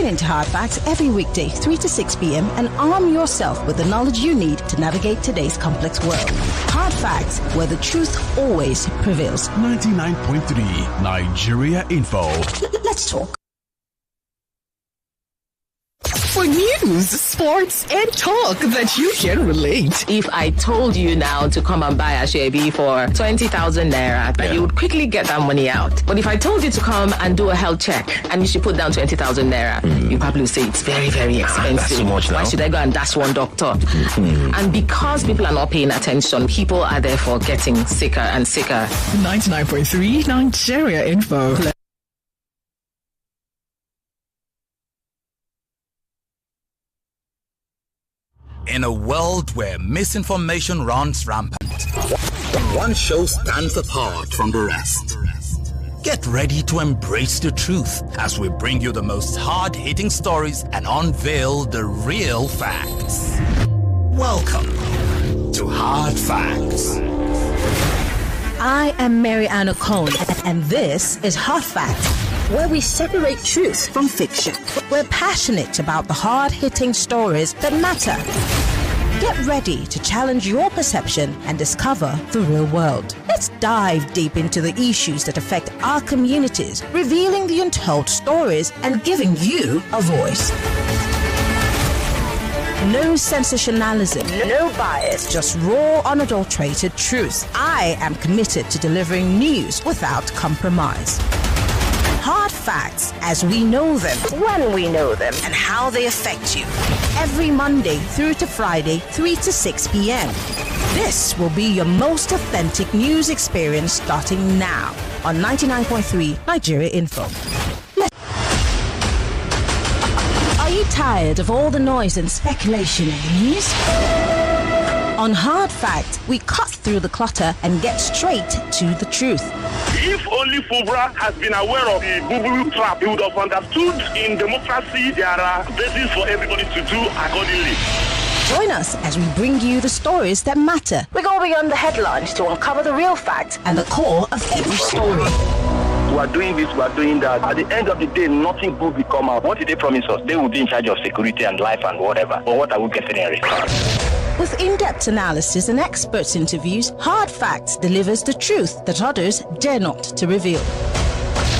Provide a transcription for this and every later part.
Tune into Hard Facts every weekday, 3 to 6 p.m. and arm yourself with the knowledge you need to navigate today's complex world. Hard Facts, where the truth always prevails. 99.3 Nigeria Info. Let's talk. For news, sports, and talk that you can relate. If I told you now to come and buy a Shebi for 20,000 naira, that you would quickly get that money out. But if I told you to come and do a health check and you should put down 20,000 naira, you probably say it's very, very expensive. That's too much now. Why should I go and dash one doctor? And because people are not paying attention, people are therefore getting sicker and sicker. 99.3 Nigeria Info. In a world where misinformation runs rampant, one show stands apart from the rest. Get ready to embrace the truth as we bring you the most hard-hitting stories and unveil the real facts. Welcome to Hard Facts. I am Maryann Okon, and this is Hard Facts, where we separate truth from fiction. We're passionate about the hard-hitting stories that matter. Get ready to challenge your perception and discover the real world. Let's dive deep into the issues that affect our communities, revealing the untold stories and giving you a voice. No sensationalism, no bias, just raw, unadulterated truth. I am committed to delivering news without compromise. Hard facts as we know them, when we know them, and how they affect you. Every Monday through to Friday, 3 to 6 p.m. This will be your most authentic news experience starting now on 99.3 Nigeria Info. Are you tired of all the noise and speculation in the news? On Hard Fact, we cut through the clutter and get straight to the truth. If only Fubra has been aware of the boo-boo trap, he would have understood in democracy there are bases for everybody to do accordingly. Join us as we bring you the stories that matter. We go beyond the headlines to uncover the real facts and the core of every story. We are doing this, we are doing that. At the end of the day, nothing good will come out. What did they promise us? They will be in charge of security and life and whatever. But what are we getting in return? With in-depth analysis and experts interviews, Hard Facts delivers the truth that others dare not to reveal.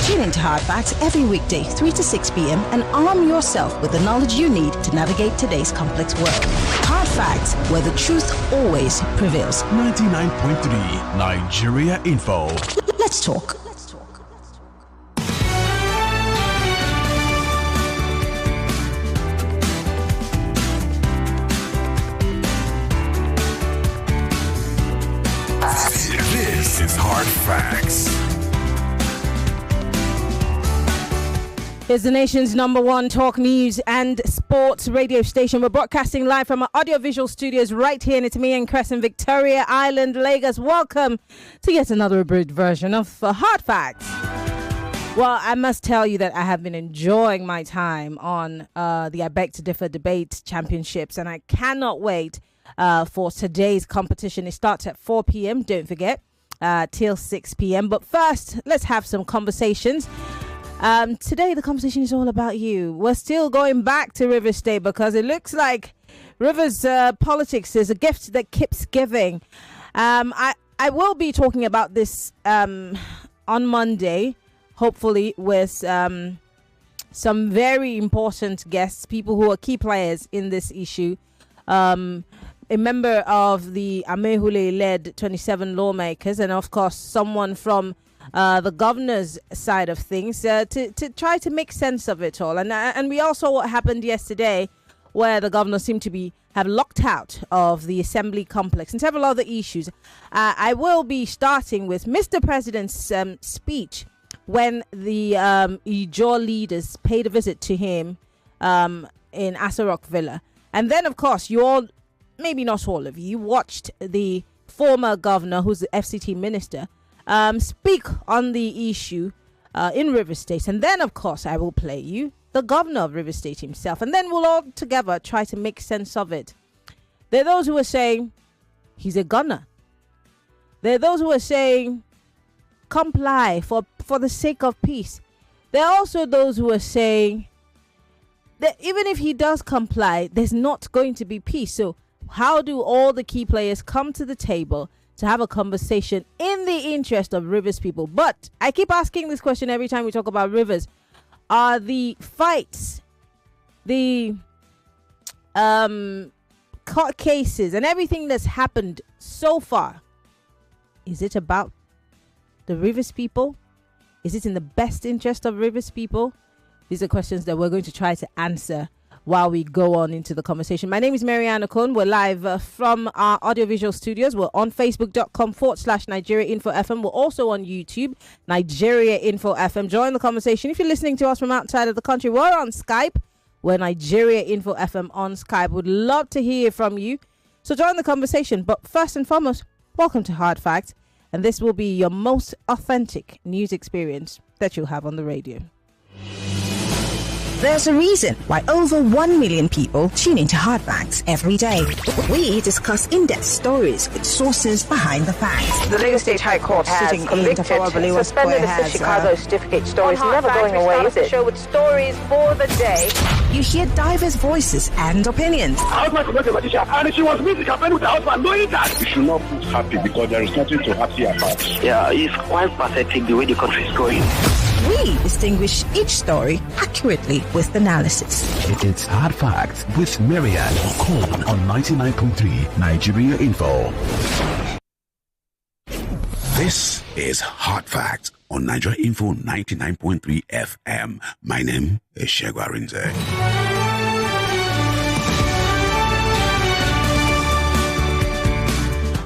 Tune into Hard Facts every weekday, 3 to 6 p.m. and arm yourself with the knowledge you need to navigate today's complex world. Hard Facts, where the truth always prevails. 99.3 Nigeria Info. Let's talk. This is Hard Facts. It's the nation's #1 talk news and sports radio station. We're broadcasting live from our audiovisual studios right here in Itimian Crescent, Victoria Island, Lagos. Welcome to yet another abridged version of Hard Facts. Well, I must tell you that I have been enjoying my time on the I Beg to Differ debate championships, and I cannot wait for today's competition. It starts at 4 p.m. Don't forget, till 6 p.m. But first, let's have some conversations. Today, the conversation is all about you. We're still going back to Rivers State because it looks like Rivers politics is a gift that keeps giving. I will be talking about this on Monday, hopefully with some very important guests, people who are key players in this issue. A member of the Amehule-led 27 lawmakers, and of course someone from the governor's side of things to try to make sense of it all. And we all saw what happened yesterday, where the governor seemed to have locked out of the assembly complex and several other issues. I will be starting with Mr. President's speech when the Ijaw leaders paid a visit to him in Asarok Villa. And then, of course, you all, maybe not all of you, watched the former governor, who's the FCT minister, speak on the issue in Rivers State. And then, of course, I will play you the governor of Rivers State himself. And then we'll all together try to make sense of it. There are those who are saying he's a gunner. There are those who are saying comply for the sake of peace. There are also those who are saying even if he does comply, there's not going to be peace. So how do all the key players come to the table to have a conversation in the interest of Rivers people? But I keep asking this question every time we talk about Rivers. Are the fights, the court cases and everything that's happened so far, is it about the Rivers people? Is it in the best interest of Rivers people? These are questions that we're going to try to answer while we go on into the conversation. My name is Maryann Okon. We're live from our audiovisual studios. We're on facebook.com/Nigeria Info FM. We're also on YouTube, Nigeria Info FM. Join the conversation. If you're listening to us from outside of the country, we're on Skype. We're Nigeria Info FM on Skype. Would love to hear from you. So join the conversation. But first and foremost, welcome to Hard Facts. And this will be your most authentic news experience that you'll have on the radio. There's a reason why over 1 million people tune into Hard Facts every day. We discuss in-depth stories with sources behind the facts. The Lagos State High Court has Sitting in convicted, suspended the Chicago certificate story. It's never going away, is it? Show with stories for the day. You hear diverse voices and opinions. Husband is not a magician, and she wants me to campaign with her husband, knowing that. You should not put happy because there is nothing to happy about. Yeah, it's quite pathetic the way the country is going. We distinguish each story accurately with analysis. It's Hard Facts with Maryann Okon on 99.3 Nigeria Info. This is Hard Facts on Nigeria Info 99.3 FM. My name is Shegwa Rinze.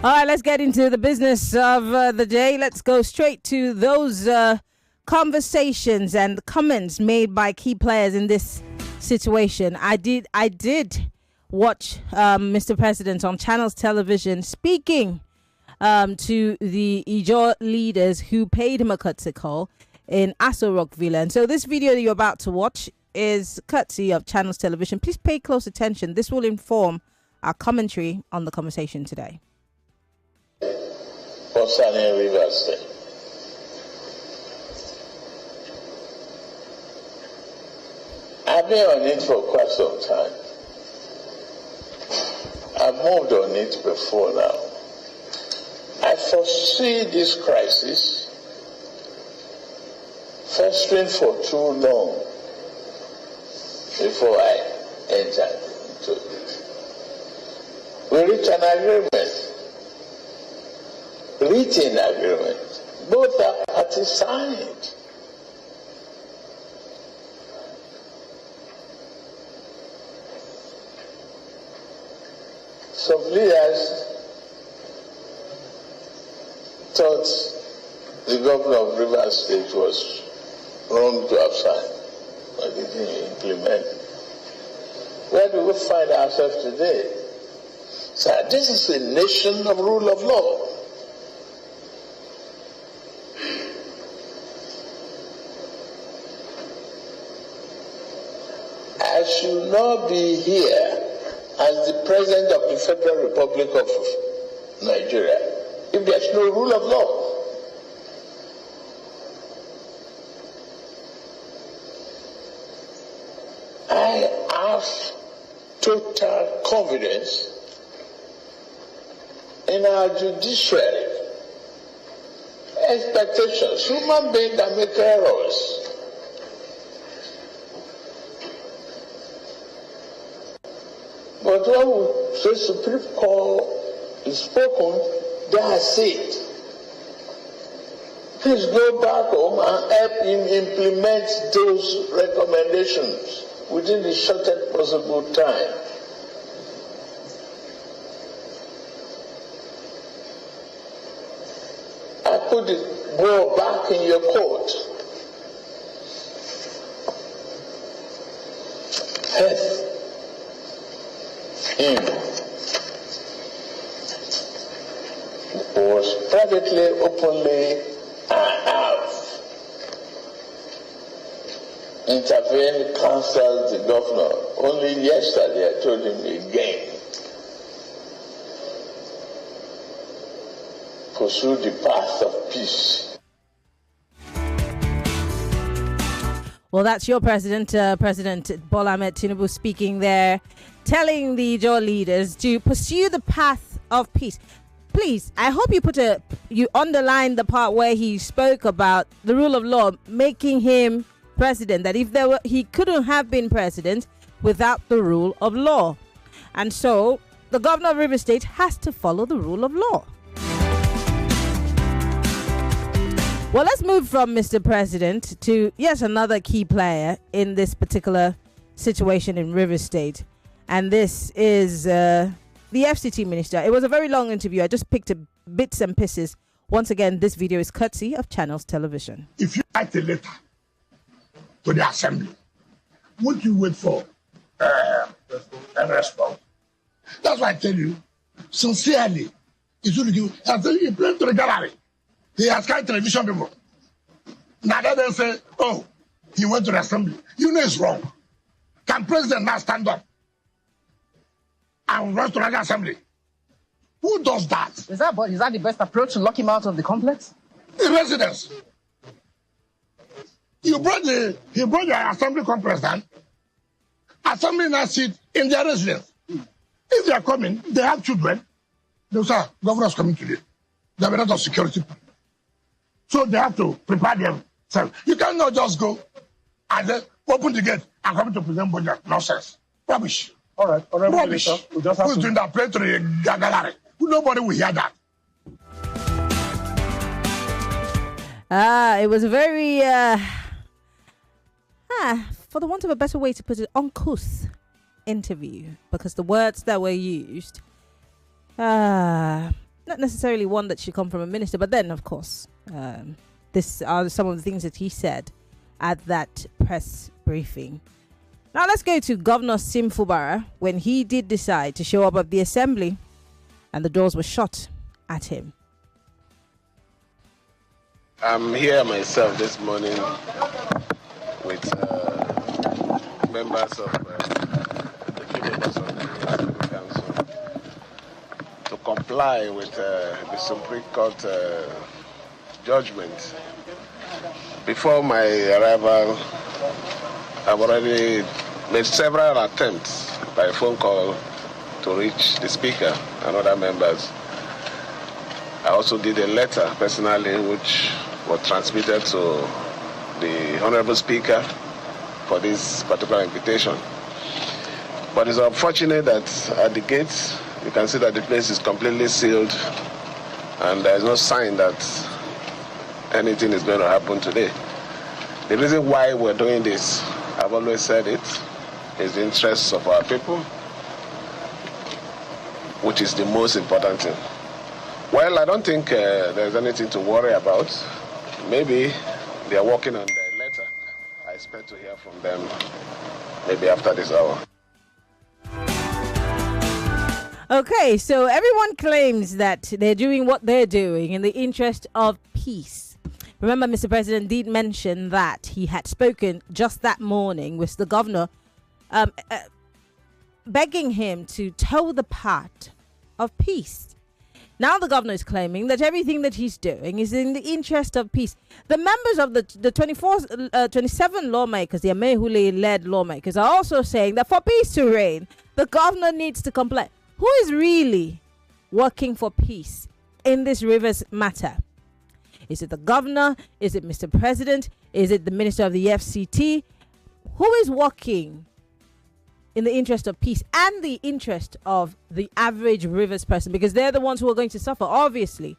All right, let's get into the business of the day. Let's go straight to those conversations and comments made by key players in this situation. I did watch Mr. President on Channels Television speaking to the Ijaw leaders who paid him a courtesy call in Aso Rock Villa. And so this video that you're about to watch is courtesy of Channels Television. Please pay close attention. This will inform our commentary on the conversation today. Concerning Rivers State. I've been on it for quite some time. I've moved on it before now. I foresee this crisis festering for too long before I entered into it. We reached an agreement, written agreement. Both are parties signed. Some leaders thought the governor of Rivers State was wrong to have signed, but they didn't implement. Where do we find ourselves today? So this is a nation of rule of law. I should not be here as the President of the Federal Republic of Nigeria if there's no rule of law. I have total confidence in our judiciary. Expectations, human beings that make errors. But when we say Supreme Court is spoken, that's it. Please go back home and help him implement those recommendations within the shortest possible time. I put the ball back in your court. Health. Him was privately, openly, and have intervened, counseled the governor. Only yesterday I told him again, pursue the path of peace. Well, that's your president, President Bola Ahmed Tinubu, speaking there, telling the Ijaw leaders to pursue the path of peace. Please, I hope you underline the part where he spoke about the rule of law, making him president, that he couldn't have been president without the rule of law. And so the governor of Rivers State has to follow the rule of law. Well, let's move from Mr. President to, yes, another key player in this particular situation in Rivers State. And this is the FCT minister. It was a very long interview. I just picked bits and pieces. Once again, this video is courtesy of Channels Television. If you write a letter to the assembly, would you wait for a response? That's why I tell you, sincerely, he should give. I tell you, he played to the gallery. He has kind of television people. Now they say, oh, he went to the assembly. You know it's wrong. Can president now stand up and run to the assembly? Who does that? Is that the best approach to lock him out of the complex? The residents. He brought the assembly complex down. Assembly now sit in their residence. If they are coming, they have children. They'll say, governor's coming today. There will be a lot of security. So they have to prepare themselves. You cannot just go and then open the gate and come to present budget. Nonsense. Rubbish. All right. Rubbish. Who's doing that? Play to the gallery. Nobody will hear that. It was a very, for the want of a better way to put it, uncouth interview, because the words that were used, not necessarily one that should come from a minister, but then, of course, this are some of the things that he said at that press briefing. Now let's go to Governor Sim Fubara when he did decide to show up at the assembly and the doors were shut at him. I'm here myself this morning with members of the few members of the Assembly Council to comply with the Supreme Court judgment. Before my arrival, I've already made several attempts by phone call to reach the Speaker and other members. I also did a letter personally which was transmitted to the Honorable Speaker for this particular invitation. But it's unfortunate that at the gates, you can see that the place is completely sealed and there's no sign that anything is going to happen today. The reason why we're doing this, I've always said it, is the interests of our people, which is the most important thing. Well, I don't think there's anything to worry about. Maybe they are working on their letter. I expect to hear from them maybe after this hour. Okay, so everyone claims that they're doing what they're doing in the interest of peace. Remember, Mr. President did mention that he had spoken just that morning with the governor, begging him to toe the path of peace. Now the governor is claiming that everything that he's doing is in the interest of peace. The members of the 27 lawmakers, the Amehule-led lawmakers, are also saying that for peace to reign, the governor needs to comply. Who is really working for peace in this Rivers matter? Is it the governor? Is it Mr. President? Is it the minister of the FCT? Who is working in the interest of peace and the interest of the average Rivers person? Because they're the ones who are going to suffer, obviously.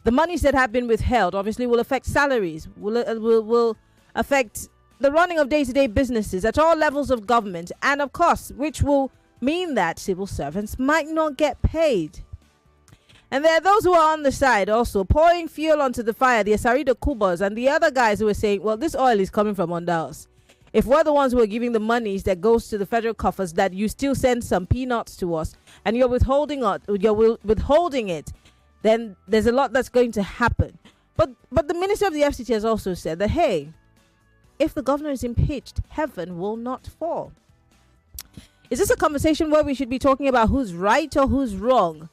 The monies that have been withheld obviously will affect salaries, will affect the running of day-to-day businesses at all levels of government, and of course, which will mean that civil servants might not get paid. And there are those who are on the side also pouring fuel onto the fire, the Asarido Kubas and the other guys who are saying, well, this oil is coming from under us. If we're the ones who are giving the monies that goes to the federal coffers, that you still send some peanuts to us and you're withholding it, then there's a lot that's going to happen. But the minister of the FCT has also said that, hey, if the governor is impeached, heaven will not fall. Is this a conversation where we should be talking about who's right or who's wrong?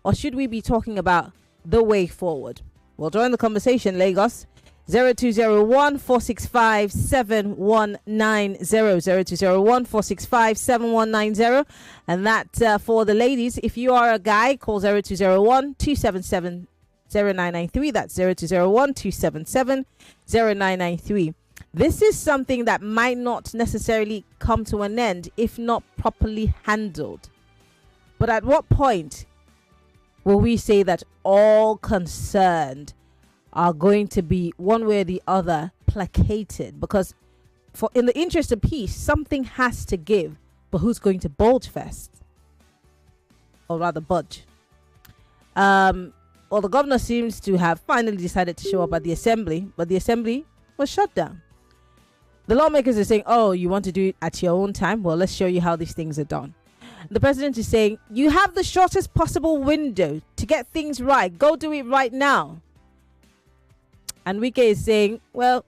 Or should we be talking about the way forward? Well, join the conversation, Lagos. 0201 465 7190. 0201 465 7190. And that for the ladies, if you are a guy, call 0201 277 0993. That's 0201 277 0993. This is something that might not necessarily come to an end if not properly handled. But at what point will we say that all concerned are going to be one way or the other placated? Because in the interest of peace, something has to give. But who's going to bulge first? Or rather budge? Well, the governor seems to have finally decided to show up at the assembly, but the assembly was shut down. The lawmakers are saying, oh, you want to do it at your own time? Well, let's show you how these things are done. The president is saying, you have the shortest possible window to get things right. Go do it right now. And Wike is saying, well,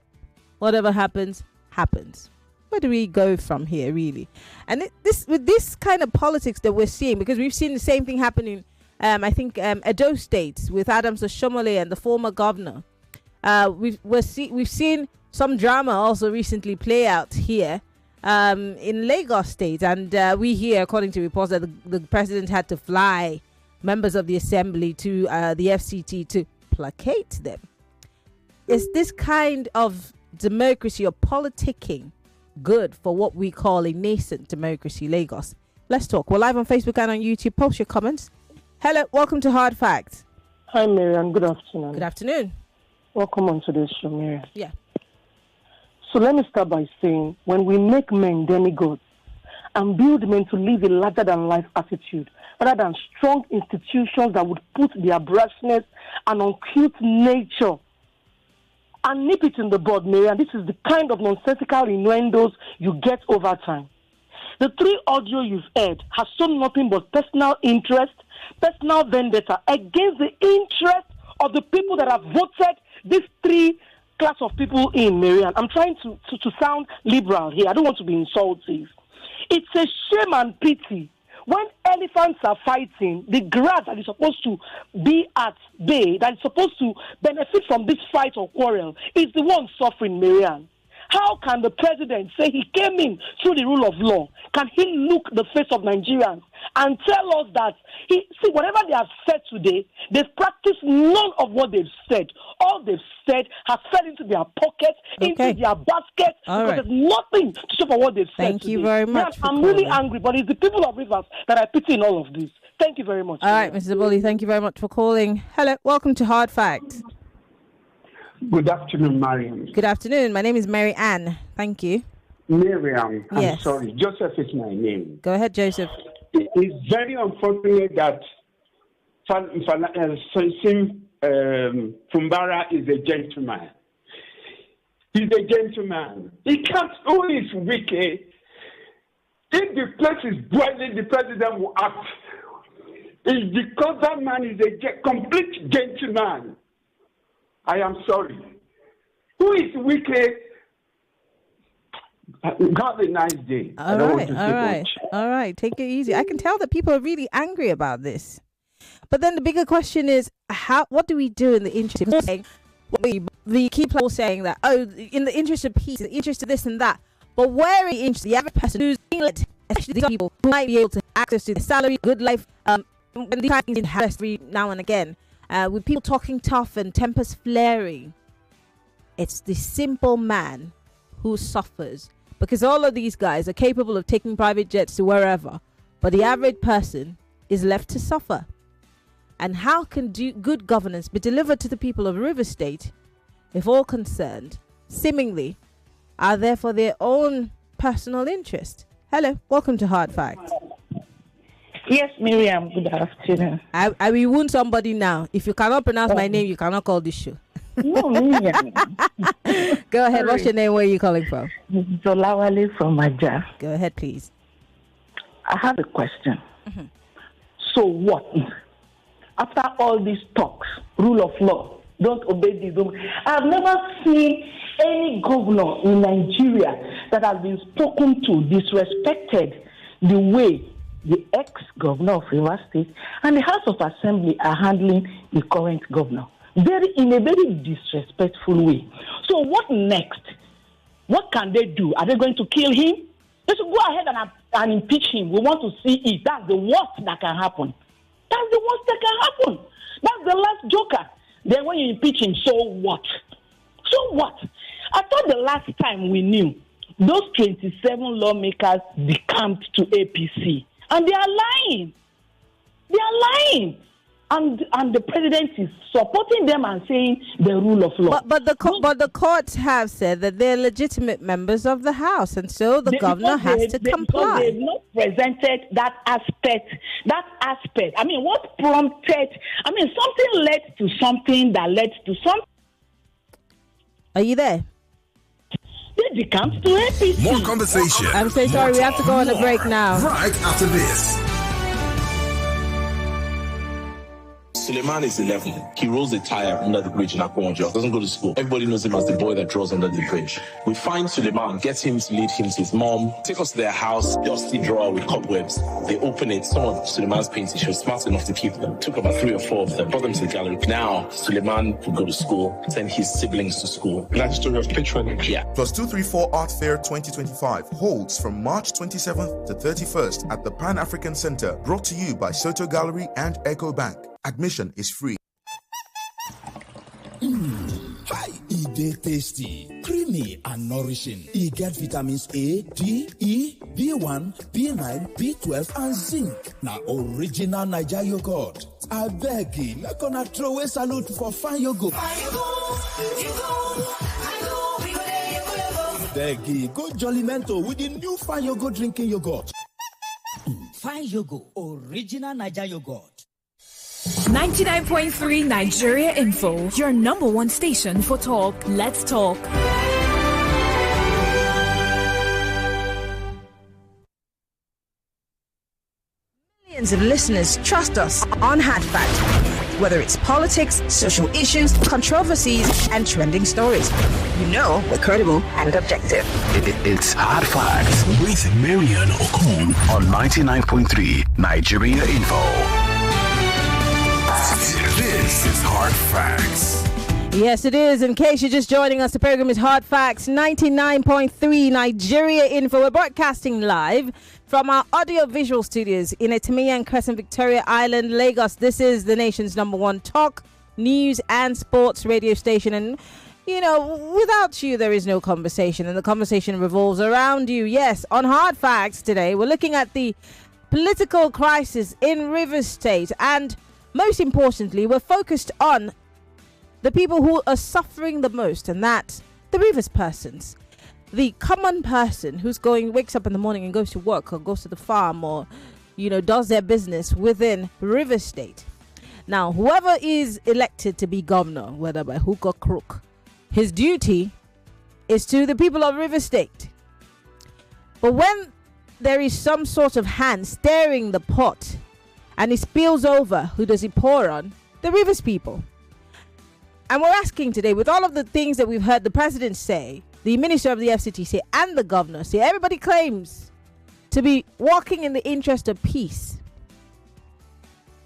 whatever happens, happens. Where do we go from here, really? And with this kind of politics that we're seeing, because we've seen the same thing happening, I think, Edo State with Adams Oshomole and the former governor. We've seen some drama also recently play out here in Lagos State, and we hear, according to reports, that the president had to fly members of the assembly to the FCT to placate them. Is this kind of democracy or politicking good for what we call a nascent democracy, Lagos? Let's talk. We're live on Facebook and on YouTube. Post your comments. Hello, welcome to Hard Facts. Hi, Maryann. Good afternoon. Good afternoon. Welcome on today's show, Maryann. Yeah. So let me start by saying, when we make men demigods and build men to live a larger-than-life attitude, rather than strong institutions that would put their brashness and uncouth nature and nip it in the bud, Maryann, this is the kind of nonsensical innuendos you get over time. The three audio you've heard has shown nothing but personal interest, personal vendetta against the interest of the people that have voted these three class of people in, Maryann. I'm trying to sound liberal here. I don't want to be insulting. It's a shame and pity. When elephants are fighting, the grass that is supposed to be at bay, that is supposed to benefit from this fight or quarrel, is the one suffering, Maryann. How can the president say he came in through the rule of law? Can he look the face of Nigerians and tell us that, whatever they have said today, they've practiced none of what they've said. All they've said has fell into their pockets, into their basket, because there's nothing to show for what they've said. Thank you very much. I'm really angry, but it's the people of Rivers that I pity in all of this. Thank you very much. All right, Mrs. Aboli, thank you very much for calling. Hello, welcome to Hard Facts. Good afternoon, Maryann. Good afternoon. My name is Maryann. Thank you. Maryann, yes. I'm sorry. Joseph is my name. Go ahead, Joseph. It's very unfortunate that Sim Fumbara is a gentleman. He's a gentleman. He can't always wicked. If the place is boiling, the president will act. It's because that man is a complete gentleman. I am sorry. Who is wicked? Have a nice day. All right. Take it easy. I can tell that people are really angry about this. But then the bigger question is, what do we do in the interest of saying, the key people saying that, in the interest of peace, in the interest of this and that. But where in the interest of the average person who's being let, especially these people who might be able to have access to the salary, good life, when these kinds of things happen every now and again, with people talking tough and tempers flaring, it's the simple man who suffers, because all of these guys are capable of taking private jets to wherever, but the average person is left to suffer. And how can good governance be delivered to the people of River State if all concerned seemingly are there for their own personal interest? Hello, welcome to Hard Facts. Yes, Maryann, good afternoon. I will wound somebody now. If you cannot pronounce my name, you cannot call this show. No, Maryann. Go ahead. What's your name? Where are you calling from? Zolawale from Aja. Go ahead, please. I have a question. Mm-hmm. So what? After all these talks, rule of law, don't obey this. I've never seen any governor in Nigeria that has been spoken to, disrespected the way the ex-governor of Rivers State and the House of Assembly are handling the current governor. in a very disrespectful way. So what next? What can they do? Are they going to kill him? They should go ahead and impeach him. We want to see it. That's the worst that can happen. That's the worst that can happen. That's the last joker. Then when you impeach him, so what? So what? I thought the last time we knew, those 27 lawmakers decamped to APC. And they are lying. They are lying. And the president is supporting them and saying the rule of law. But the courts have said that they're legitimate members of the House, and so the governor has to comply. They've not presented that aspect. I mean, what prompted? I mean, something led to something that led to something. Are you there? They decamped to APC. More conversation. I'm so sorry, we have to go on a break now. Right after this. Suleiman is 11. He rolls a tire under the bridge in Akwonjo. Doesn't go to school. Everybody knows him as the boy that draws under the bridge. We find Suleiman, get him to lead him to his mom, take us to their house, dusty drawer with cobwebs. They open it. Some of Suleiman's paintings, she was smart enough to keep them. Took about 3 or 4 of them, brought them to the gallery. Now, Suleiman will go to school, send his siblings to school. That's the story of patronage. Yeah. Plus 234 Art Fair 2025 holds from March 27th to 31st at the Pan-African Center, brought to you by Soto Gallery and Echo Bank. Admission is free. Hi, it dey tasty, creamy and nourishing. E get vitamins A, D, E, B1, B9, B12 and zinc. Now original Naija yogurt. I beg you, make una throw away salute for fine yogurt. Beg you, go Jollimento with the new fine yogurt drinking yogurt. Fine yogurt, original Naija yogurt. 99.3 Nigeria Info, your number one station for talk. Let's talk. Millions of listeners trust us on Hard Fact. Whether it's politics, social issues, controversies, and trending stories, you know we're credible and objective. It's Hard Facts with Maryann Okon on 99.3 Nigeria Info. This is Hard Facts. Yes, it is. In case you're just joining us, the program is Hard Facts, 99.3 Nigeria Info. We're broadcasting live from our audio-visual studios in Maryann Okon, Victoria Island, Lagos. This is the nation's number one talk, news and sports radio station. And, you know, without you, there is no conversation. And the conversation revolves around you. Yes, on Hard Facts today, we're looking at the political crisis in Rivers State. And most importantly, we're focused on the people who are suffering the most, and that's the Rivers persons. The common person who's wakes up in the morning and goes to work or goes to the farm or, you know, does their business within Rivers State. Now, whoever is elected to be governor, whether by hook or crook, his duty is to the people of Rivers State. But when there is some sort of hand stirring the pot and it spills over, who does it pour on? The Rivers people. And we're asking today, with all of the things that we've heard the president say, the minister of the FCT say, and the governor say, everybody claims to be walking in the interest of peace.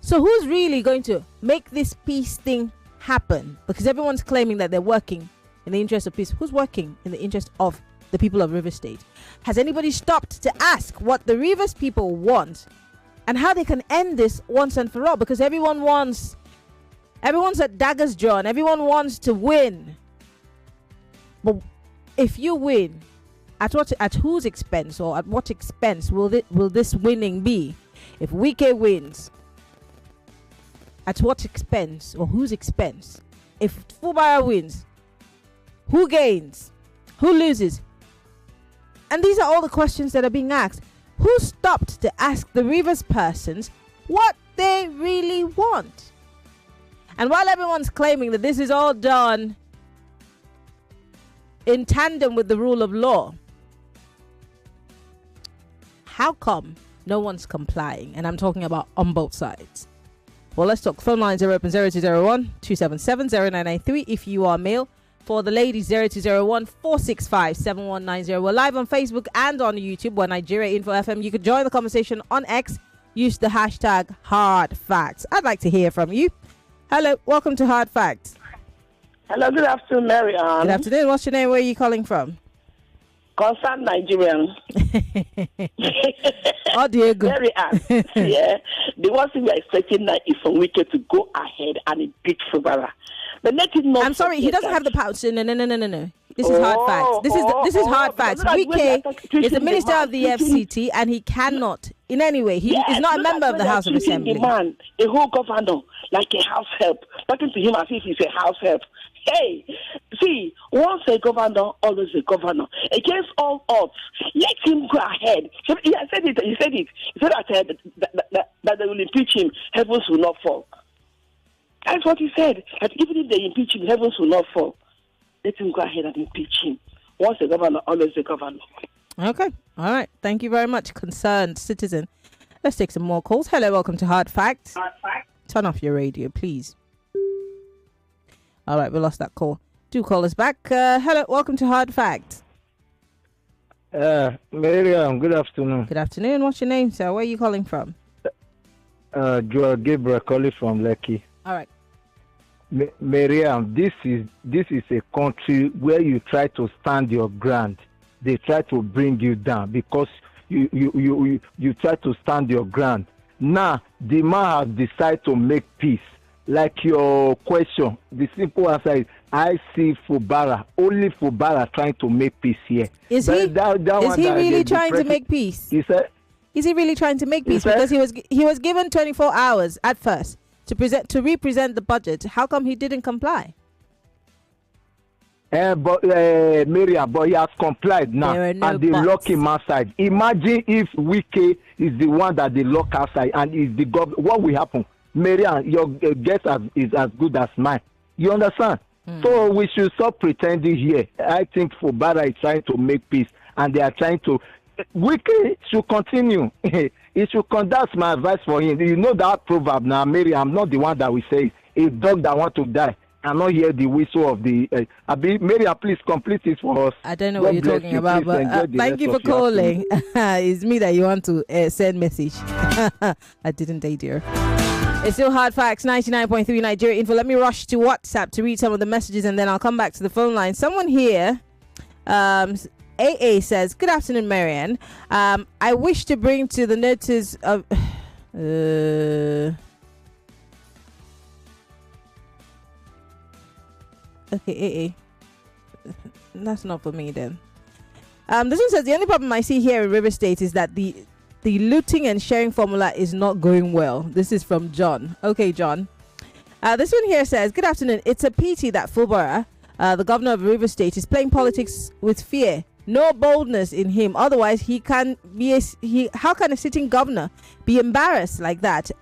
So who's really going to make this peace thing happen? Because everyone's claiming that they're working in the interest of peace. Who's working in the interest of the people of Rivers State? Has anybody stopped to ask what the Rivers people want and how they can end this once and for all? Because everyone's at daggers drawn. Everyone wants to win. But if you win, at whose expense or at what expense will this winning be? If Wike wins, at what expense or whose expense? If Fubara wins, who gains? Who loses? And these are all the questions that are being asked. Who stopped to ask the Rivers persons what they really want? And while everyone's claiming that this is all done in tandem with the rule of law, how come no one's complying? And I'm talking about on both sides. Well, let's talk. Phone lines are open 0201 277 0993 if you are male. For the ladies, 0201 465 7190. We're live on Facebook and on YouTube. We're Nigeria Info FM. You could join the conversation on X. Use the hashtag Hard Facts. I'd like to hear from you. Hello, welcome to Hard Facts. Hello, good afternoon, Maryann. Good afternoon. What's your name? Where are you calling from? Concerned Nigerian. Oh, Diego. Maryann. Yeah. The one thing we are expecting now is for Wike to go ahead and impeach Fubara. But let it not. I'm sorry, he doesn't have the power. No. This is hard facts. This is hard facts. Wike is the minister of the FCT, and he cannot, in any way, he is not a member of the House of Assembly. The man, a whole governor, like a house help, talking to him as if he's a house help. Hey, see, once a governor, always a governor. Against all odds, let him go ahead. He said it. He said that they will impeach him, heavens will not fall. That's what he said. That even if they impeach him, heavens will not fall. Let him go ahead and impeach him. Once a governor, always a governor. Okay. All right. Thank you very much, concerned citizen. Let's take some more calls. Hello, welcome to Hard Facts. Turn off your radio, please. All right, we lost that call. Do call us back. Hello, welcome to Hard Facts. Maryann, good afternoon. Good afternoon. What's your name, sir? Where are you calling from? Joel Gabriel calling from Lekki. All right. Maryann, this is a country where you try to stand your ground. They try to bring you down because you try to stand your ground. Now, the man has decided to make peace. Like your question, the simple answer is I see Fubara, only Fubara trying to make peace here. Is he really trying to make peace? Is he really trying to make peace? Because he was given 24 hours at first to represent the budget. How come he didn't comply? Maryann, but he has complied now, and they lock him outside. Imagine if Wike is the one that they lock outside and is the government. What will happen? Maryann, your guess is as good as mine. You understand? So we should stop pretending here. I think Fubara is trying to make peace, and they are trying to. Wike should continue. He should conduct my advice for him. You know that proverb now, Maryann. I'm not the one that will say it. A dog that want to die and not hear the whistle of the. Maryann, please complete it for us. I don't know what you're talking about, but thank you for calling. It's me that you want to send message. I didn't, dear. It's still Hard Facts, 99.3 Nigeria Info. Let me rush to WhatsApp to read some of the messages, and then I'll come back to the phone line. Someone here, AA says, good afternoon, Maryann. I wish to bring to the notice of... Okay, AA. That's not for me then. This one says, the only problem I see here in River State is that the looting and sharing formula is not going well. This is from John. Okay, John. This one here says, good afternoon. It's a pity that Fubara, the governor of River State, is playing politics with fear. No boldness in him. Otherwise, how can a sitting governor be embarrassed like that?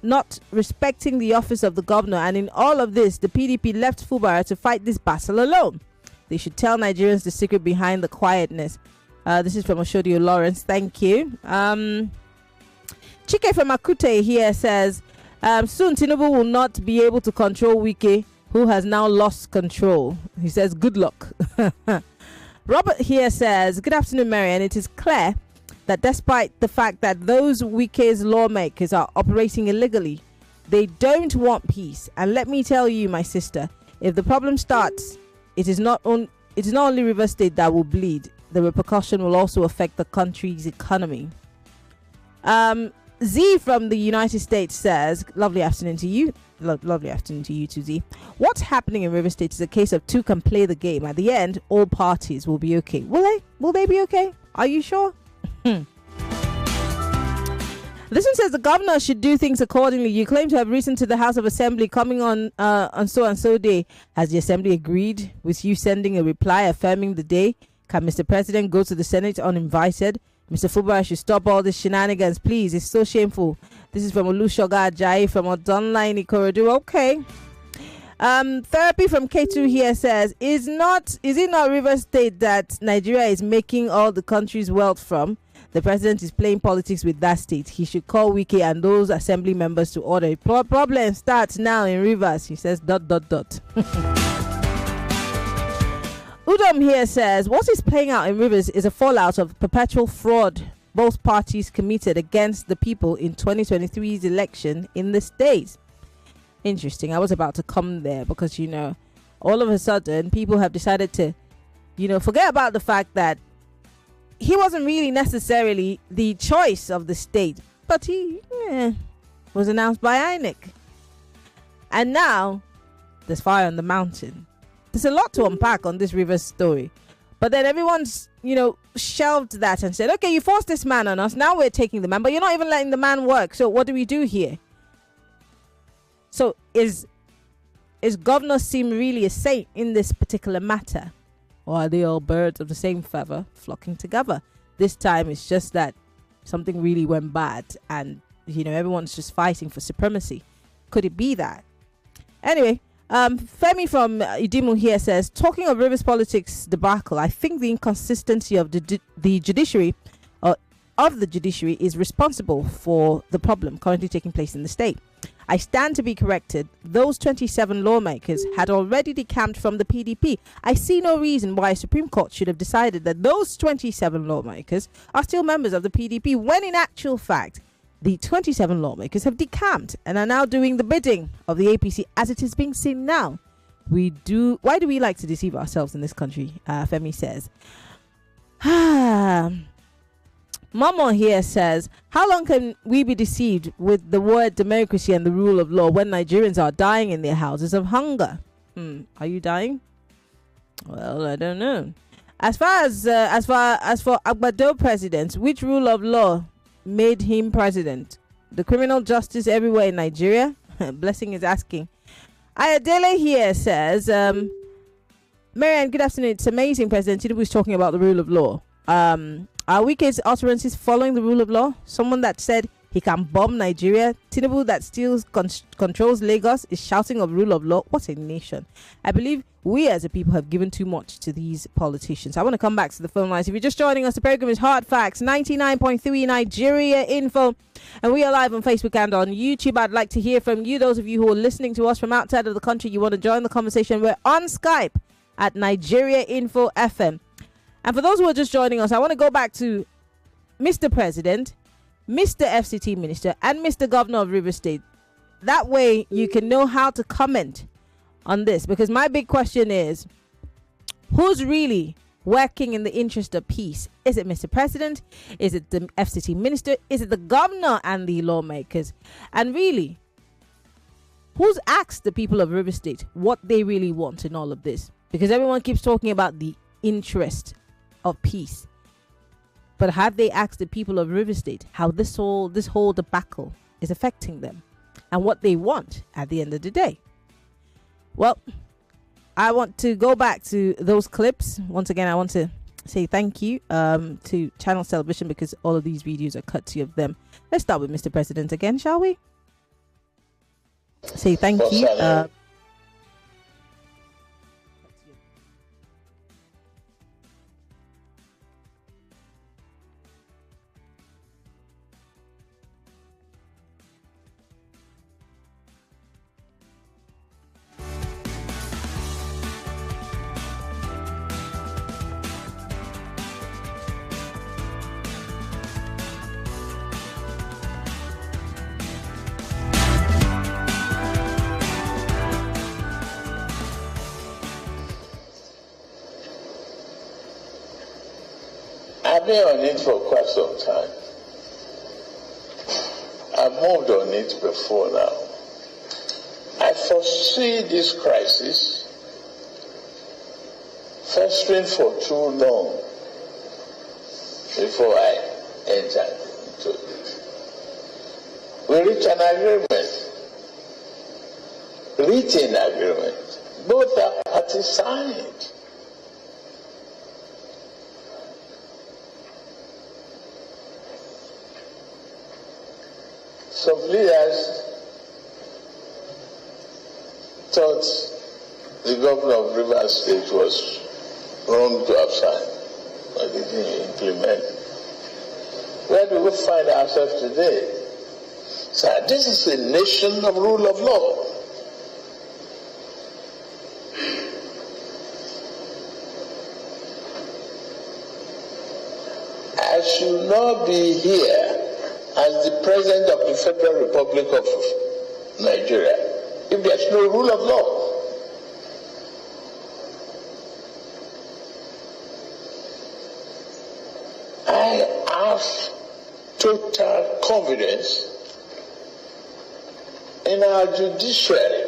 Not respecting the office of the governor. And in all of this, the PDP left Fubara to fight this battle alone. They should tell Nigerians the secret behind the quietness. This is from Oshodio Lawrence. Thank you. Chike from Akute here says, soon Tinubu will not be able to control Wike, who has now lost control. He says, good luck. Robert here says, good afternoon, Maryann. It is clear that despite the fact that those Wike's lawmakers are operating illegally, they don't want peace. And let me tell you, my sister, if the problem starts, it is not only River State that will bleed. The repercussion will also affect the country's economy. Z from the United States says, lovely afternoon to you. Lovely afternoon to you too, Z. What's happening in River State is a case of two can play the game. At the end, all parties will be okay. Will they? Will they be okay? Are you sure? This one says the governor should do things accordingly. You claim to have risen to the House of Assembly coming on so and so day. Has the Assembly agreed with you sending a reply affirming the day? Can Mr. President go to the Senate uninvited? Mr. Fubara should stop all these shenanigans, please. It's so shameful. This is from Olushoga Ajayi from Odonline Ikorodu. Okay. Therapy from K2 here says, is it not River State that Nigeria is making all the country's wealth from? The president is playing politics with that state. He should call Wike and those assembly members to order. Problem starts now in Rivers. He says ... Udom here says, what is playing out in Rivers is a fallout of perpetual fraud both parties committed against the people in 2023's election in the state. Interesting. I was about to come there because, all of a sudden people have decided to, forget about the fact that he wasn't really necessarily the choice of the state, but he was announced by INEC. And now there's fire on the mountain. There's a lot to unpack on this Rivers story. But then everyone's, shelved that and said, okay, you forced this man on us. Now we're taking the man, but you're not even letting the man work. So what do we do here? So is Governor Sim really a saint in this particular matter? Or are they all birds of the same feather flocking together? This time it's just that something really went bad and, everyone's just fighting for supremacy. Could it be that? Anyway, Femi from Idimu here says, talking of Rivers politics debacle, I think the inconsistency of the judiciary is responsible for the problem currently taking place in the state. I stand to be corrected. Those 27 lawmakers had already decamped from the PDP. I see no reason why a Supreme Court should have decided that those 27 lawmakers are still members of the PDP, when in actual fact, the 27 lawmakers have decamped and are now doing the bidding of the APC as it is being seen now. Why do we like to deceive ourselves in this country? Femi says. Mama here says, how long can we be deceived with the word democracy and the rule of law when Nigerians are dying in their houses of hunger? Are you dying? Well, I don't know. As for Agbado president, which rule of law made him president? The criminal justice everywhere in Nigeria? Blessing is asking. Ayadele here says, Maryann, good afternoon. It's amazing President Tinubu is talking about the rule of law. Are Wike's utterances following the rule of law? Someone that said he can bomb Nigeria. Tinubu that still controls Lagos is shouting of rule of law. What a nation. I believe we as a people have given too much to these politicians. I want to come back to the phone lines. If you're just joining us, the program is Hard Facts, 99.3 Nigeria Info. And we are live on Facebook and on YouTube. I'd like to hear from you, those of you who are listening to us from outside of the country. You want to join the conversation. We're on Skype at Nigeria Info FM. And for those who are just joining us, I want to go back to Mr. President, Mr. FCT Minister, and Mr. Governor of Rivers State. That way you can know how to comment on this. Because my big question is, who's really working in the interest of peace? Is it Mr. President? Is it the FCT Minister? Is it the Governor and the lawmakers? And really, who's asked the people of Rivers State what they really want in all of this? Because everyone keeps talking about the interest of peace, but have they asked the people of River State how this whole debacle is affecting them and what they want at the end of the day? Well, I want to go back to those clips. Once again, I want to say thank you to Channels Television, because all of these videos are courtesy of them. Let's start with Mr. President again, shall we? Say thank you. I've been on it for quite some time. I've moved on it before now. I foresee this crisis festering for too long before I entered into it. We reached an agreement, written agreement. Both parties signed. Some leaders thought the governor of Rivers State was wrong to have signed, but they didn't implement. Where do we find ourselves today? So this is a nation of rule of law. I should not be here as the President of the Federal Republic of Nigeria if there's no rule of law. total confidence in our judiciary.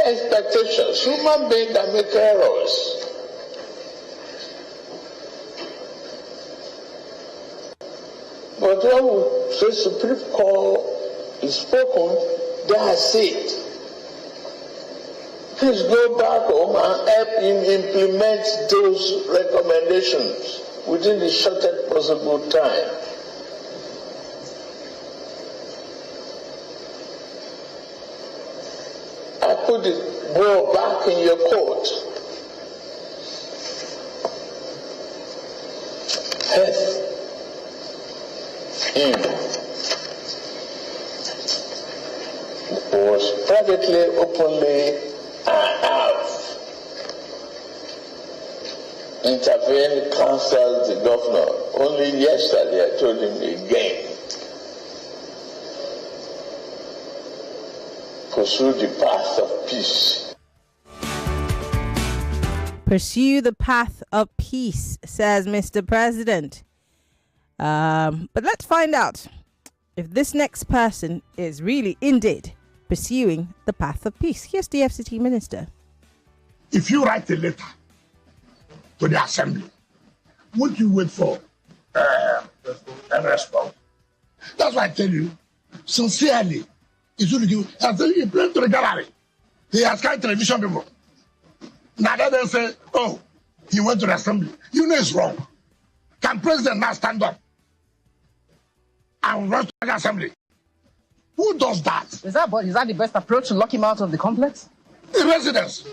Expectations. Human beings that make errors. But when the Supreme Court is spoken, that's it. Please go back home and help him implement those recommendations within the shortest possible time. I put the ball back in your court. Help him. Was privately, openly, I have intervened, counseled the governor. Only yesterday I told him again. Pursue the path of peace. Pursue the path of peace, says Mr. President. But let's find out if this next person is really indeed pursuing the path of peace. Here's the FCT minister. If you write a letter to the assembly, would you wait for a response? That's why I tell you, sincerely, he should give. I tell you, he played to the gallery. He has kind television people. Now they say, oh, he went to the assembly. You know it's wrong. Can president now stand up and run to the assembly? Who does that? Is that the best approach to lock him out of the complex? The residents.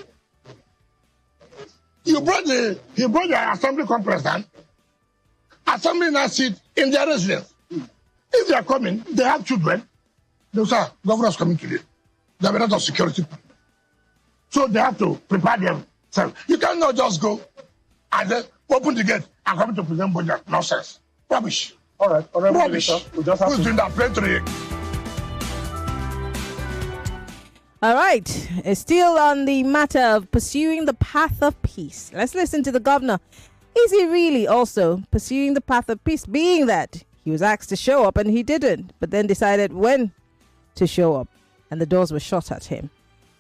He brought the assembly complex down. Assembly now sit in their residence. If they are coming, they have children. They say, governor's coming today. There are a lot of security. So they have to prepare themselves. You cannot just go and then open the gate and come to present budget. Nonsense. Rubbish. All right. Rubbish. We'll just have Who's doing that? Play to the... All right, it's still on the matter of pursuing the path of peace. Let's listen to the governor. Is he really also pursuing the path of peace, being that he was asked to show up and he didn't, but then decided when to show up and the doors were shut at him?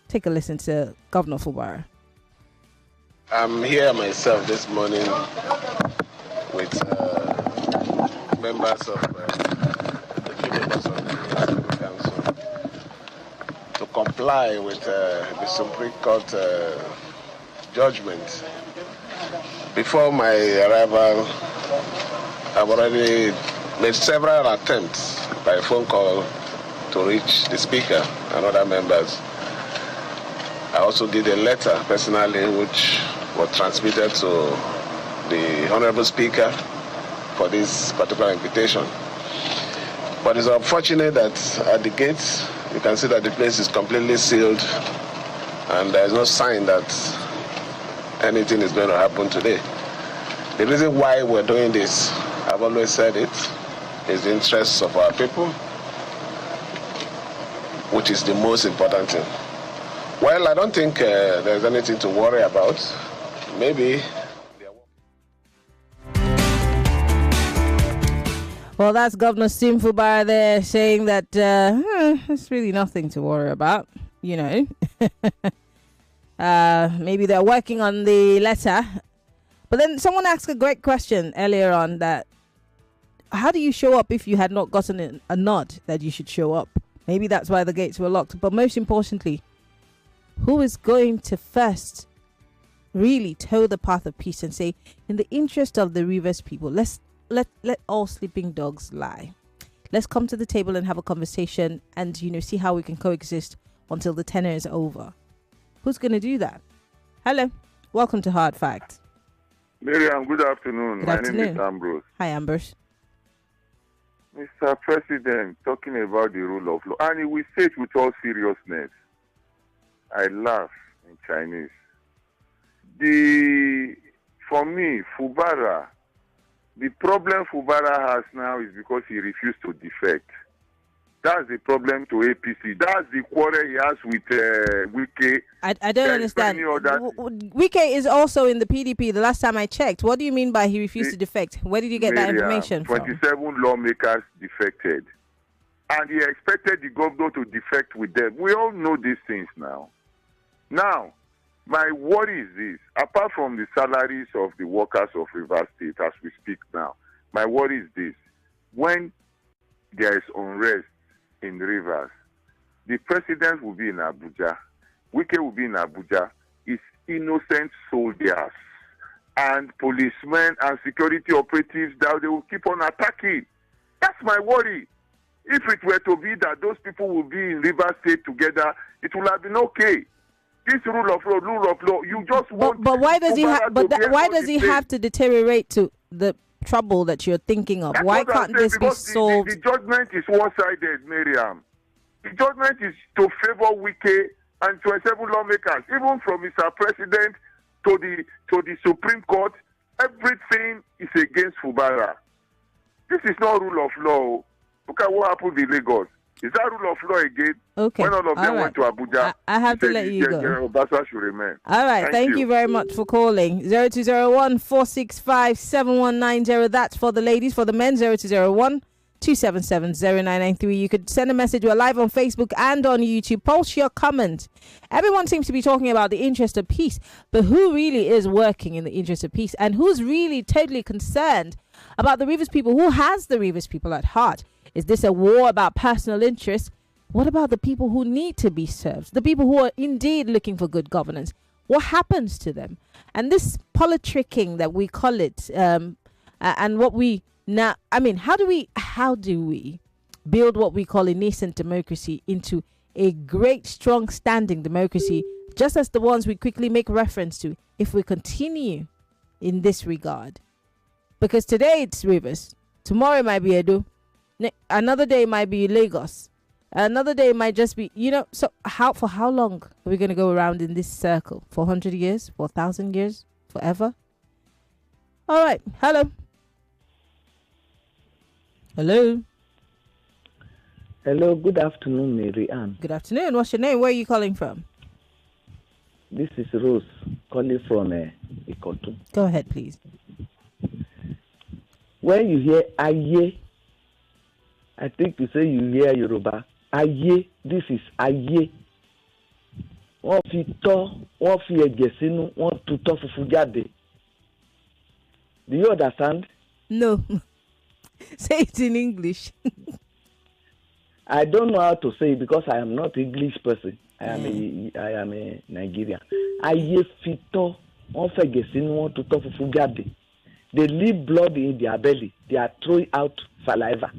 Take a listen to Governor Fubara. I'm here myself this morning with members of the few members of the Assembly Council to comply with the Supreme Court judgment. Before my arrival, I've already made several attempts by phone call to reach the Speaker and other members. I also did a letter personally which was transmitted to the Honorable Speaker for this particular invitation. But it's unfortunate that at the gates, you can see that the place is completely sealed and there's no sign that anything is going to happen today. The reason why we're doing this, I've always said it, is the interests of our people, which is the most important thing. Well, I don't think there's anything to worry about. Maybe. Well, that's Governor Sim Fubara there saying that there's really nothing to worry about, you know. Maybe they're working on the letter. But then someone asked a great question earlier on that how do you show up if you had not gotten a nod that you should show up? Maybe that's why the gates were locked. But most importantly, who is going to first really toe the path of peace and say, in the interest of the Rivers people, let all sleeping dogs lie. Let's come to the table and have a conversation and, you know, see how we can coexist until the tenure is over. Who's going to do that? Hello. Welcome to Hard Facts. Maryann, good afternoon. Good My afternoon. name is Ambrose. Hi, Ambrose. Mr. President, talking about the rule of law, and we say it with all seriousness. I laugh in Chinese. For me, Fubara, the problem Fubara has now is because he refused to defect. That's the problem to APC. That's the quarrel he has with Wike. I don't understand. Wike is also in the PDP. The last time I checked. What do you mean by he refused to defect? Where did you get that information from? 27 lawmakers defected. And he expected the governor to defect with them. We all know these things now. Now, my worry is this. Apart from the salaries of the workers of Rivers State as we speak now, my worry is this. When there is unrest in Rivers, the president will be in Abuja. Wike will be in Abuja. It's innocent soldiers and policemen and security operatives that they will keep on attacking. That's my worry. If it were to be that those people will be in Rivers State together, it would have been okay. This rule of law, you just want. But why does he have? Why does he have to deteriorate to the trouble that you're thinking of? Why can't this be solved? The judgment is one-sided, Miriam. The judgment is to favor Wike and 27 lawmakers, even from Mr. President to the Supreme Court. Everything is against Fubara. This is not rule of law. Look at what happened in Lagos. Is that rule of law again? Okay. When all of them went to Abuja, I have to let you go. General Obasa should remain. All right. Thank you very much for calling. 0201 465 7190. That's for the ladies. For the men, 0201 277 0993. You could send a message. We're live on Facebook and on YouTube. Post your comment. Everyone seems to be talking about the interest of peace, but who really is working in the interest of peace, and who's really totally concerned about the Rivers people? Who has the Rivers people at heart? Is this a war about personal interest? What about the people who need to be served? The people who are indeed looking for good governance? What happens to them? And this politicking that we call it, and what we now, I mean, how do we build what we call a nascent democracy into a great, strong standing democracy, just as the ones we quickly make reference to, if we continue in this regard? Because today it's Rivers, tomorrow it might be Edo, another day might be Lagos, another day might just be, so for how long are we going to go around in this circle? 400 years? 4,000 years? Forever? All right. Hello. Hello, good afternoon, Maryann. Good afternoon. What's your name? Where are you calling from? This is Rose, calling from Ikotu. Go ahead, please. When you hear Aye, I think you say you hear Yoruba. Aye, this is Aye. Wọ́n fi tọ́, wọ́n fi ẹ̀jẹ̀ sínú, wọ́n tutọ́ funfun jáde. Do you understand? No. Say it in English. I don't know how to say it because I am not an English person. I am a Nigerian. Aye fi tọ́, wọ́n fi ẹ̀jẹ̀ sínú, wọ́n tutọ́ funfun jáde. They leave blood in their belly. They are throwing out saliva.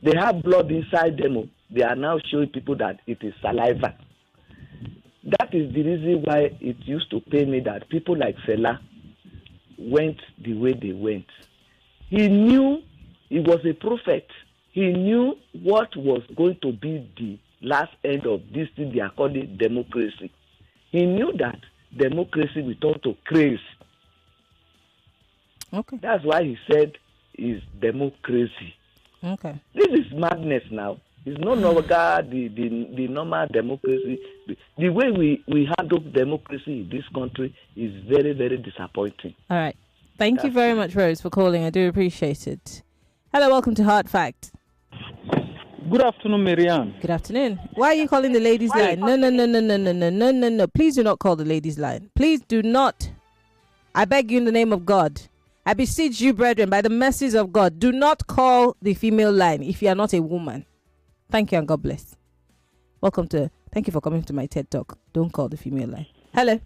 They have blood inside them. They are now showing people that it is saliva. That is the reason why it used to pain me that people like Fela went the way they went. He knew he was a prophet. He knew what was going to be the last end of this thing they are calling democracy. He knew that democracy will turn to craze. Okay. That's why he said it's democracy. Okay. This is madness now. It's no longer the normal democracy. The way we handle democracy in this country is very, very disappointing. All right. Thank you very much, Rose, for calling. I do appreciate it. Hello, welcome to Hard Fact. Good afternoon, Maryann. Good afternoon. Why are you calling the ladies' line? No. Please do not call the ladies' line. Please do not. I beg you in the name of God. I beseech you, brethren, by the mercies of God, do not call the female line if you are not a woman. Thank you and God bless. Thank you for coming to my TED Talk. Don't call the female line. Hello.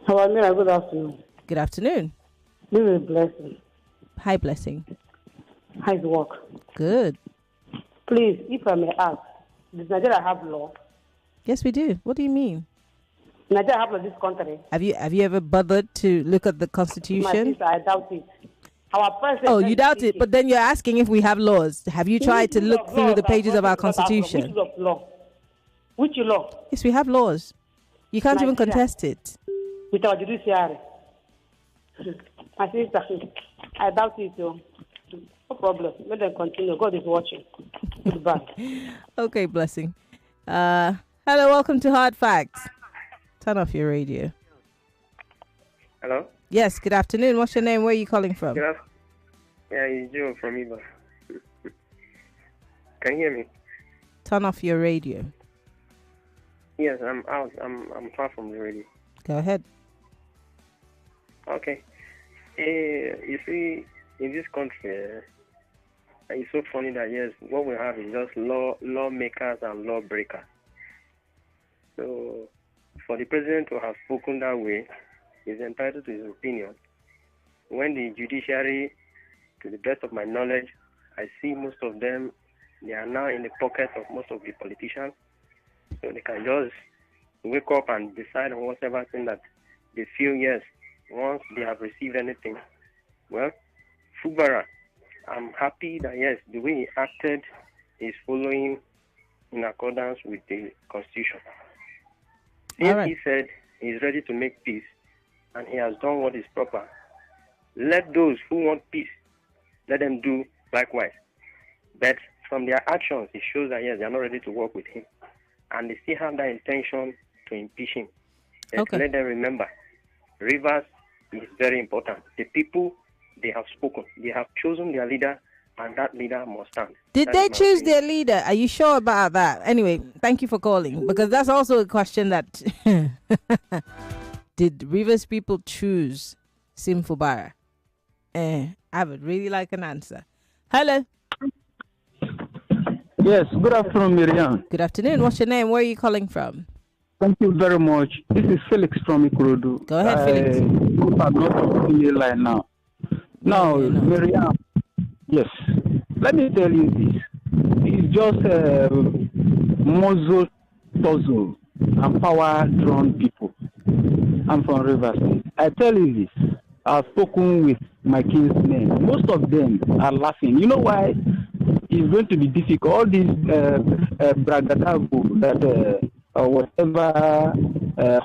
How are you? Good afternoon. Good afternoon. This is Blessing. Hi, Blessing. How's work? Good. Please, if I may ask, does Nigeria have law? Yes, we do. What do you mean? Nigeria have law in this country. Have you ever bothered to look at the Constitution? My sister, I doubt it. Our president. Oh, you doubt it, but then you're asking if we have laws. Have you tried to look through the pages of our Constitution? Which law? Which law? Yes, we have laws. You can't even contest it. With our judiciary. My sister, I doubt it. No problem. Let them continue. God is watching. Okay, blessing. Hello, welcome to Hard Facts. Turn off your radio. Hello? Yes, good afternoon. What's your name? Where are you calling from? Yeah, it's Joe from Iba. Can you hear me? Turn off your radio. Yes, I'm out. I'm far from the radio. Go ahead. Okay. You see, in this country, it's so funny that, yes, what we have is just lawmakers and lawbreakers. So, for the president to have spoken that way, he's entitled to his opinion. When the judiciary, to the best of my knowledge, I see most of them, they are now in the pocket of most of the politicians. So they can just wake up and decide on whatever thing that they feel, yes, once they have received anything. Well, Fubara, I'm happy that, yes, the way he acted is following in accordance with the Constitution. Since he said he's ready to make peace and he has done what is proper, let those who want peace, let them do likewise. But from their actions, it shows that, yes, they are not ready to work with him. And they still have that intention to impeach him. Okay. Let them remember, Rivers is very important. The people, they have spoken. They have chosen their leader, and that leader must stand. Did they choose their leader? Are you sure about that? Anyway, thank you for calling, because that's also a question that... Did Rivers people choose Sim Fubara? I would really like an answer. Hello. Yes, good afternoon, Maryann. Good afternoon. What's your name? Where are you calling from? Thank you very much. This is Felix from Ikorodu. Go ahead, Felix. I'm not on the line now. Now, Maryann, yes, let me tell you this. It's just muzzle, puzzle, and power-drawn people. I'm from Rivers State. I tell you this. I've spoken with my kinsmen. Most of them are laughing. You know why? It's going to be difficult. All these bragadago that whatever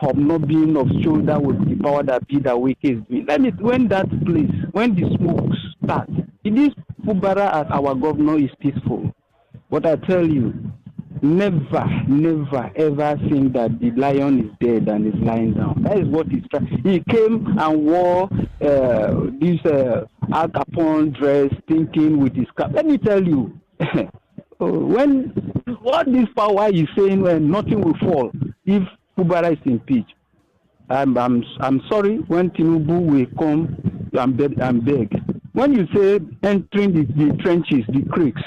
hobnobbing of shoulder with the power that be that weak is doing. When that place, when the smoke starts, this Fubara as our governor is peaceful. But I tell you, never, ever think that the lion is dead and is lying down. That is what he's trying. He came and wore this Al Capone dress, thinking with his cap. Let me tell you, when what this power is saying, when nothing will fall if Fubara is impeached. I'm sorry when Tinubu will come and beg. When you say entering the trenches, the creeks,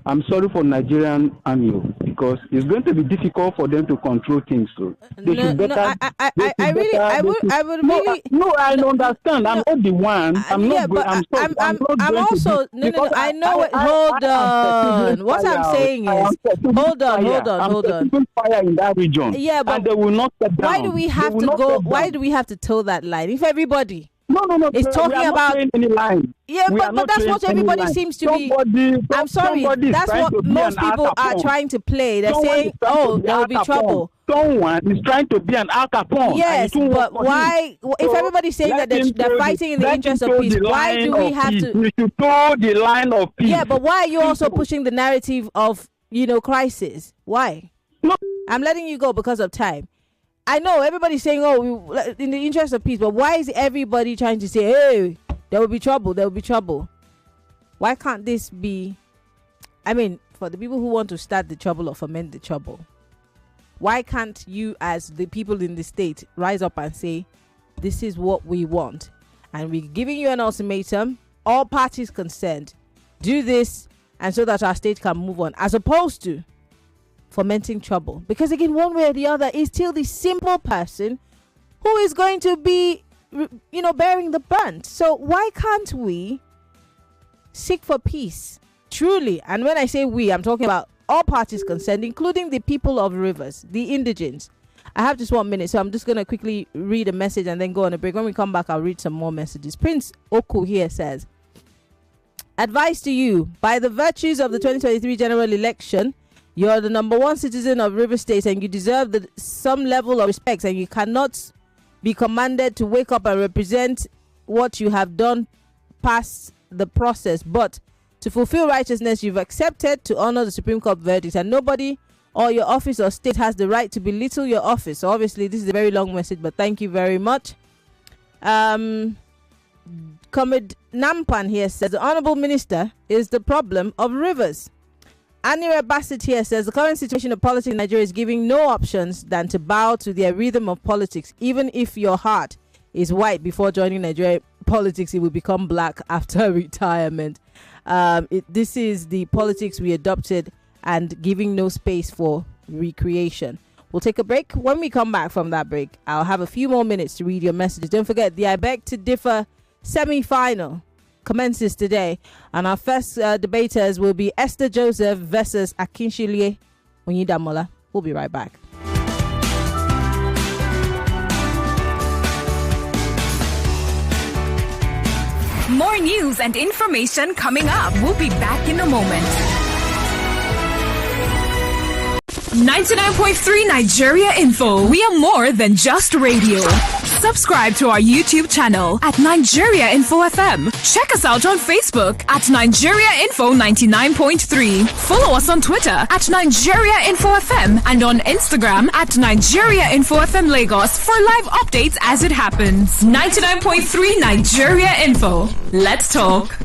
I'm sorry for Nigerian army because it's going to be difficult for them to control things. So they should better. I understand. I'm not the one. I'm not. I'm also. No. I know it. Hold on. What I'm saying is, hold on. Fire in that region. Yeah, but and they will not step down. Why do we have to go? Why do we have to toe that line? If everybody. No. It's talking about any line. Yeah, but that's what everybody seems to be. I'm sorry. That's what most people are trying to play. They're saying, "Oh, there will be trouble." Someone is trying to be an Al Capone. Yes, but why? If everybody's saying that they're fighting in the interest of peace, why do we have to? We should toe the line of peace. Yeah, but why are you also pushing the narrative of crisis? Why? No. I'm letting you go because of time. I know everybody's saying, "Oh, in the interest of peace," but why is everybody trying to say, "Hey, there will be trouble. There will be trouble"? Why can't this be? I mean, for the people who want to start the trouble or foment the trouble, why can't you, as the people in the state, rise up and say, "This is what we want, and we're giving you an ultimatum. All parties concerned, do this, and so that our state can move on," as opposed to fomenting trouble, because again, one way or the other, is still the simple person who is going to be bearing the brunt. So why can't we seek for peace truly? And when I say we, I'm talking about all parties concerned, including the people of Rivers, the indigents. I have just 1 minute, so I'm just going to quickly read a message and then go on a break. When we come back, I'll read some more messages. Prince Oku here says, advice to you: by the virtues of the 2023 general election, you're the number one citizen of River State and you deserve some level of respect, and you cannot be commanded to wake up and represent what you have done past the process. But To fulfill righteousness, you've accepted to honor the Supreme Court verdict, and nobody or your office or state has the right to belittle your office. So obviously, this is a very long message, but thank you very much. Comrade Nampan here says, the Honourable Minister is the problem of rivers. Anira Bassett here says, the current situation of politics in Nigeria is giving no options than to bow to the rhythm of politics. Even if your heart is white before joining Nigerian politics, it will become black after retirement. This is the politics we adopted and giving no space for recreation. We'll take a break. When we come back from that break, I'll have a few more minutes to read your messages. Don't forget, the I Beg to Differ semi-final commences today, and our first debaters will be Esther Joseph versus Akinshile Onyidamola. We'll be right back. More news and information coming up. We'll be back in a moment. 99.3 Nigeria Info. We are more than just radio. Subscribe to our YouTube channel at Nigeria Info FM. Check us out on Facebook at Nigeria Info 99.3. Follow us on Twitter at Nigeria Info FM and on Instagram at Nigeria Info FM Lagos for live updates as it happens. 99.3 Nigeria Info. Let's talk.